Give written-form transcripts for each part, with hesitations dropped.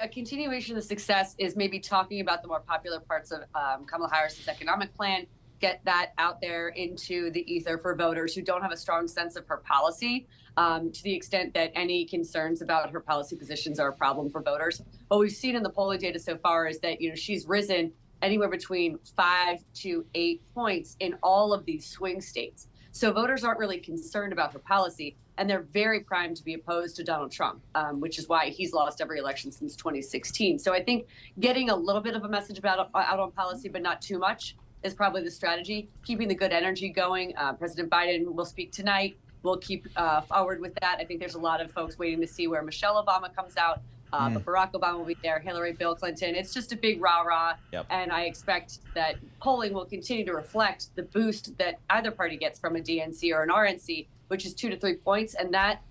continuation of the success is maybe talking about the more popular parts of Kamala Harris's economic plan, get that out there into the ether for voters who don't have a strong sense of her policy, to the extent that any concerns about her policy positions are a problem for voters. What we've seen in the polling data so far is that, she's risen anywhere between 5 to 8 points in all of these swing states. So voters aren't really concerned about her policy, and they're very primed to be opposed to Donald Trump, which is why he's lost every election since 2016. So I think getting a little bit of a message out on policy, but not too much, is probably the strategy. Keeping the good energy going. President Biden will speak tonight. We'll keep forward with that. I think there's a lot of folks waiting to see where Michelle Obama comes out. But Barack Obama will be there, Hillary, Bill Clinton. It's just a big rah-rah. Yep. And I expect that polling will continue to reflect the boost that either party gets from a DNC or an RNC, which is 2 to 3 points. And that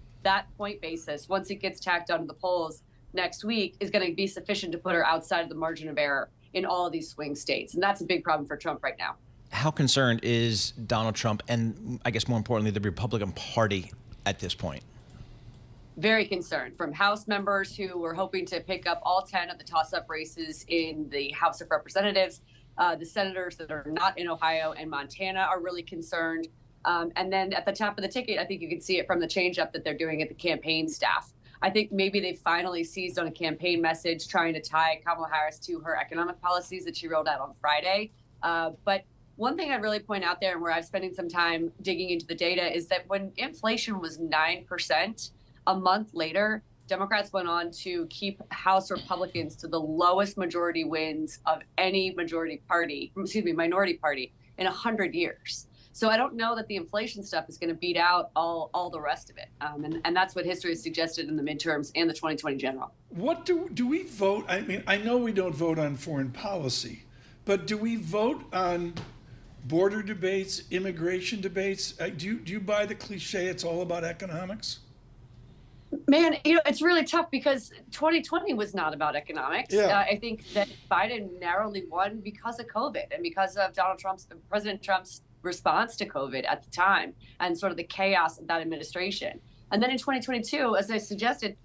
point basis, once it gets tacked onto the polls next week, is going to be sufficient to put her outside of the margin of error in all of these swing states. And that's a big problem for Trump right now. How concerned is Donald Trump and, I guess more importantly, the Republican Party at this point? Very concerned, from House members who were hoping to pick up all 10 of the toss-up races in the House of Representatives. The senators that are not in Ohio and Montana are really concerned. And then at the top of the ticket, I think you can see it from the change-up that they're doing at the campaign staff. I think maybe they finally seized on a campaign message trying to tie Kamala Harris to her economic policies that she rolled out on Friday. But one thing I'd really point out there, and where I'm spending some time digging into the data, is that when inflation was 9%, a month later, Democrats went on to keep House Republicans to the lowest majority wins of any minority party in 100 years. So I don't know that the inflation stuff is going to beat out all the rest of it. And that's what history has suggested in the midterms and the 2020 general. What do we vote? I mean, I know we don't vote on foreign policy, but do we vote on border debates, immigration debates? Do you buy the cliche it's all about economics? Man, it's really tough because 2020 was not about economics. Yeah. I think that Biden narrowly won because of COVID and because of President Trump's response to COVID at the time and sort of the chaos of that administration. And then in 2022, as I suggested,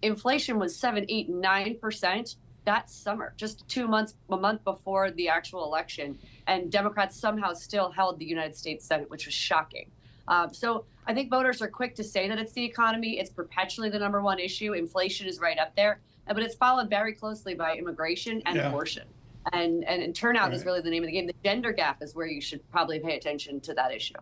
inflation was 7, 8, 9% that summer, just a month before the actual election. And Democrats somehow still held the United States Senate, which was shocking. So I think voters are quick to say that it's the economy. It's perpetually the number one issue. Inflation is right up there, but it's followed very closely by immigration and abortion. And turnout is really the name of the game. The gender gap is where you should probably pay attention to that issue.